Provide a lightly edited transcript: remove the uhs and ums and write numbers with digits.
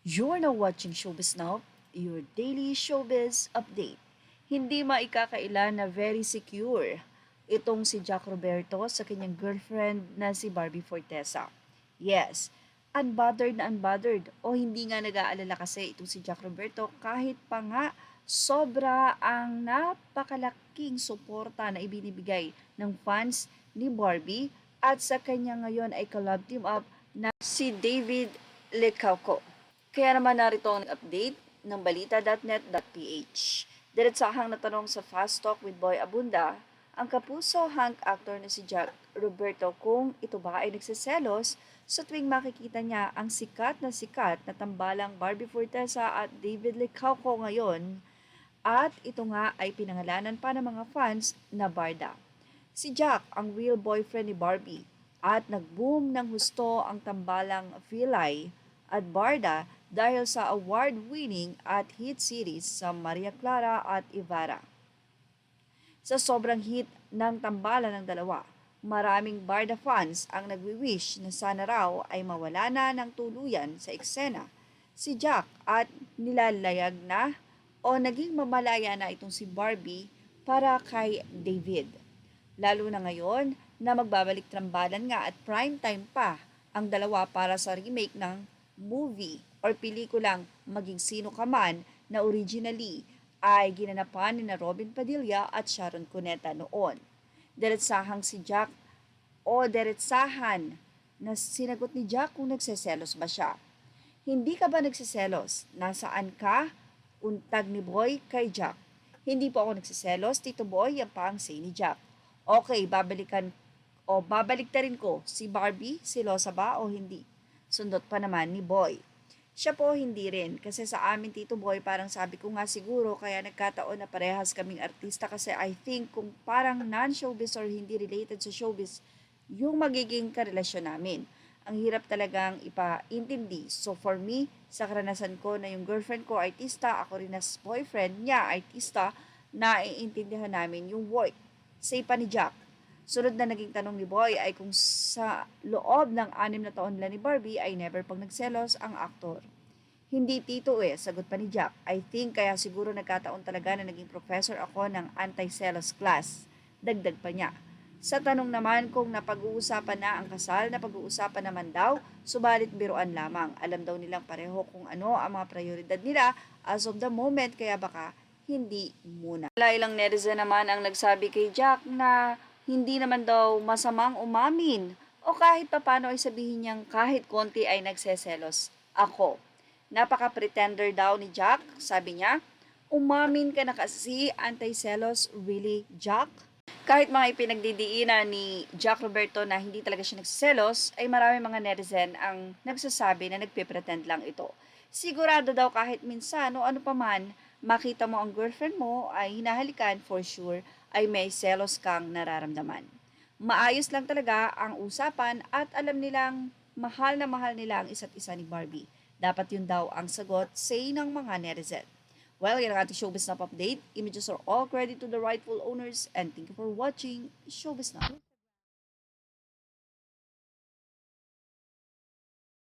You're now watching Showbiz Now, your daily showbiz update. Hindi maikakaila na very secure itong si Jack Roberto sa kanyang girlfriend na si Barbie Fortesa. Yes, unbothered na unbothered o hindi nga nag-aalala kasi itong si Jack Roberto kahit pa nga sobra ang napakalaking suporta na ibinibigay ng fans ni Barbie at sa kanya ngayon ay collab team up na si David Lecauco. Kaya naman narito ang update ng balita.net.ph. Diretsahang natanong sa Fast Talk with Boy Abunda, ang kapuso hunk actor na si Jack Roberto kung ito ba ay nagsiselos sa tuwing makikita niya ang sikat na tambalang Barbie Fortesa at David Licauco ngayon at ito nga ay pinangalanan pa ng mga fans na Barda. Si Jack ang real boyfriend ni Barbie at nag-boom ng husto ang tambalang Vilay at Barda dahil sa award-winning at hit series sa Maria Clara at Ibarra. Sa sobrang hit ng tambalan ng dalawa, maraming Barda fans ang nagwi-wish na sana raw ay mawala na ng tuluyan sa eksena si Jack at nilalayag na o naging mamalaya na itong si Barbie para kay David. Lalo na ngayon na magbabalik tambalan nga at primetime pa ang dalawa para sa remake ng movie or pelikulang Maging Sino Ka Man na originally ay ginanapan ni na Robin Padilla at Sharon Cuneta noon. Diretsahang si Jack o diretsahan na sinagot ni Jack kung nagseselos ba siya. Hindi ka ba nagseselos? Nasaan ka? Untag ni Boy kay Jack. Hindi po ako nagseselos, Tito Boy, yan pa ang say ni Jack. Okay, babaliktarin ko si Barbie, silosa ba o hindi? Sundot pa naman ni Boy. Siya po hindi rin kasi sa amin Tito Boy parang sabi ko nga siguro kaya nagkataon na parehas kaming artista kasi I think kung parang non-showbiz or hindi related sa showbiz yung magiging karelasyon namin. Ang hirap talagang ipaintindi. So for me, sa karanasan ko na yung girlfriend ko artista, ako rin as boyfriend niya artista, naiintindihan namin yung work. Say pa ni Jack. Sunod na naging tanong ni Boy ay kung sa loob ng 6 na taon nila ni Barbie ay never pang nagselos ang aktor. Hindi tito sagot pa ni Jack. I think kaya siguro nagkataon talaga na naging professor ako ng anti-selos class. Dagdag pa niya. Sa tanong naman kung napag-uusapan na ang kasal, napag-uusapan naman daw, subalit biruan lamang. Alam daw nilang pareho kung ano ang mga prioridad nila as of the moment kaya baka hindi muna. Ilang netizen naman ang nagsabi kay Jack na hindi naman daw masamang umamin o kahit papano ay sabihin niyang kahit konti ay nagseselos. Ako. Napaka-pretender daw ni Jack, sabi niya. Umamin ka na kasi, anti-selos, really, Jack? Kahit mga ipinagdidiinan ni Jack Roberto na hindi talaga siya nagseselos, ay marami mga netizen ang nagsasabi na nagpe-pretend lang ito. Sigurado daw kahit minsan o ano paman, makita mo ang girlfriend mo ay hinahalikan for sure ay may selos kang nararamdaman. Maayos lang talaga ang usapan at alam nilang mahal na mahal nila ang isa't isa ni Barbie. Dapat yun daw ang sagot say ng mga netizen. Well, yan ang ating Showbiz Now update. Images are all credit to the rightful owners and thank you for watching Showbiz Now.